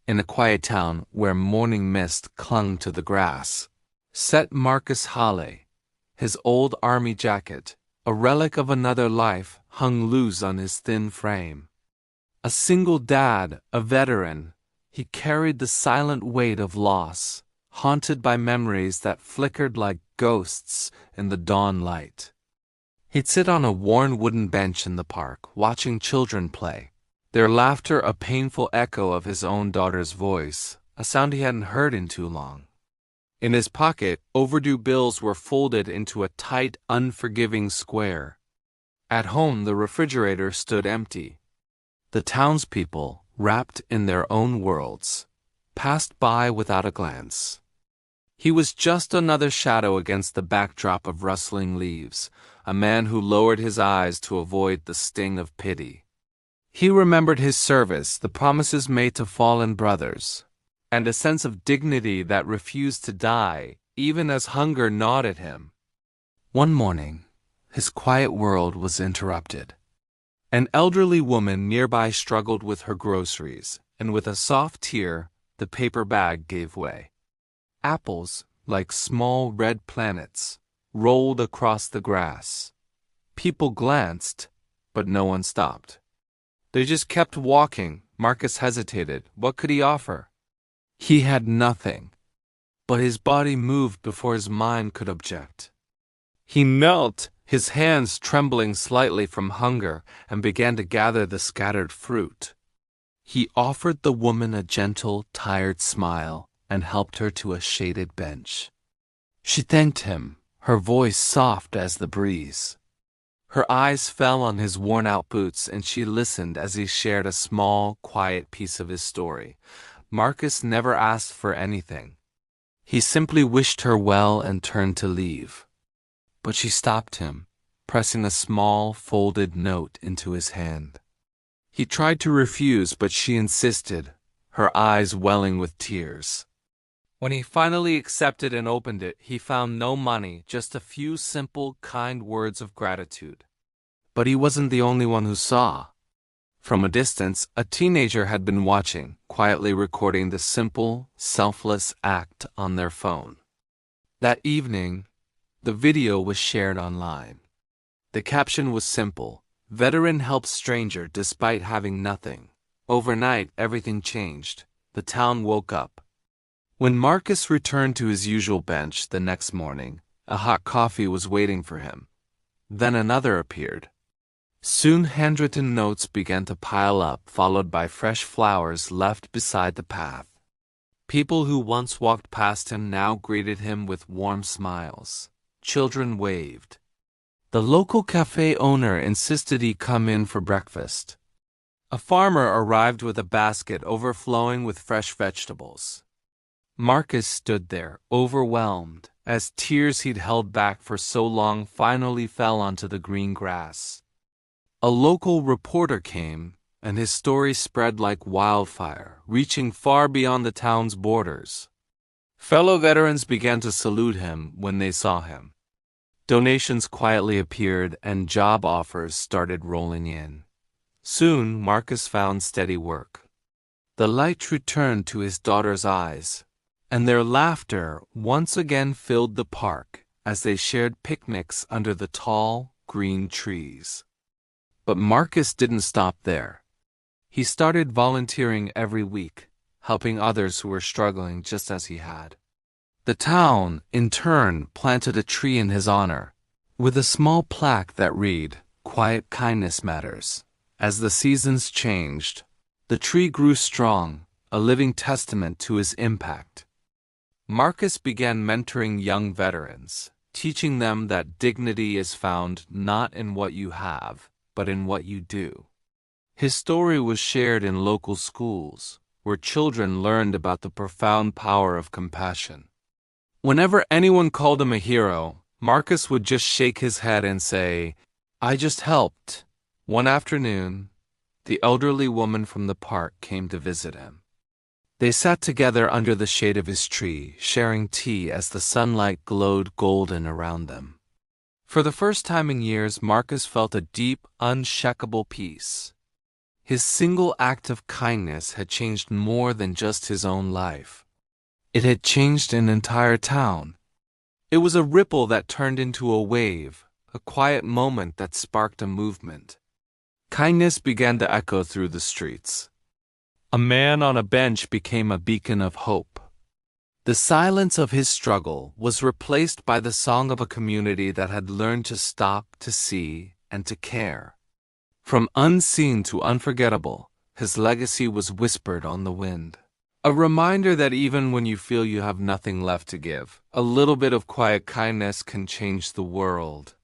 in a quiet town where morning mist clung to the grass, sat Marcus Halle. His old army jacket, a relic of another life, hung loose on his thin frame. A single dad, a veteran, he carried the silent weight of loss, haunted by memories that flickered like ghosts in the dawn light. He'd sit on a worn wooden bench in the park, watching children play, their laughter a painful echo of his own daughter's voice, a sound he hadn't heard in too long. In his pocket, overdue bills were folded into a tight, unforgiving square. At home, the refrigerator stood empty. The townspeople, wrapped in their own worlds, passed by without a glance. He was just another shadow against the backdrop of rustling leaves, a man who lowered his eyes to avoid the sting of pity. He remembered his service, the promises made to fallen brothers, and a sense of dignity that refused to die, even as hunger gnawed at him. One morning, his quiet world was interrupted. An elderly woman nearby struggled with her groceries, and with a soft tear, the paper bag gave way. Apples, like small red planets, rolled across the grass. People glanced, but no one stopped. They just kept walking. Marcus hesitated. What could he offer? He had nothing, but his body moved before his mind could object. He knelt, his hands trembling slightly from hunger, and began to gather the scattered fruit. He offered the woman a gentle, tired smile and helped her to a shaded bench. She thanked him, her voice soft as the breeze. Her eyes fell on his worn-out boots, and she listened as he shared a small, quiet piece of his story. Marcus never asked for anything. He simply wished her well and turned to leave. But she stopped him, pressing a small, folded note into his hand. He tried to refuse, but she insisted, her eyes welling with tears. When he finally accepted and opened it, he found no money, just a few simple, kind words of gratitude. But he wasn't the only one who saw. From a distance, a teenager had been watching, quietly recording the simple, selfless act on their phone. That evening, the video was shared online. The caption was simple: "Veteran helps stranger despite having nothing." Overnight, everything changed. The town woke up. When Marcus returned to his usual bench the next morning, a hot coffee was waiting for him. Then another appeared. Soon handwritten notes began to pile up, followed by fresh flowers left beside the path. People who once walked past him now greeted him with warm smiles. Children waved. The local cafe owner insisted he come in for breakfast. A farmer arrived with a basket overflowing with fresh vegetables. Marcus stood there, overwhelmed, as tears he'd held back for so long finally fell onto the green grass. A local reporter came, and his story spread like wildfire, reaching far beyond the town's borders. Fellow veterans began to salute him when they saw him. Donations quietly appeared, and job offers started rolling in. Soon, Marcus found steady work. The light returned to his daughter's eyes, and their laughter once again filled the park as they shared picnics under the tall, green trees. But Marcus didn't stop there. He started volunteering every week, helping others who were struggling just as he had. The town, in turn, planted a tree in his honor, with a small plaque that read, "Quiet kindness matters." As the seasons changed, the tree grew strong, a living testament to his impact. Marcus began mentoring young veterans, teaching them that dignity is found not in what you have, but in what you do. His story was shared in local schools, where children learned about the profound power of compassion. Whenever anyone called him a hero, Marcus would just shake his head and say, "I just helped." One afternoon, the elderly woman from the park came to visit him. They sat together under the shade of his tree, sharing tea as the sunlight glowed golden around them. For the first time in years, Marcus felt a deep, unshakable peace. His single act of kindness had changed more than just his own life. It had changed an entire town. It was a ripple that turned into a wave, a quiet moment that sparked a movement. Kindness began to echo through the streets. A man on a bench became a beacon of hope. The silence of his struggle was replaced by the song of a community that had learned to stop, to see, and to care. From unseen to unforgettable, his legacy was whispered on the wind. A reminder that even when you feel you have nothing left to give, a little bit of quiet kindness can change the world.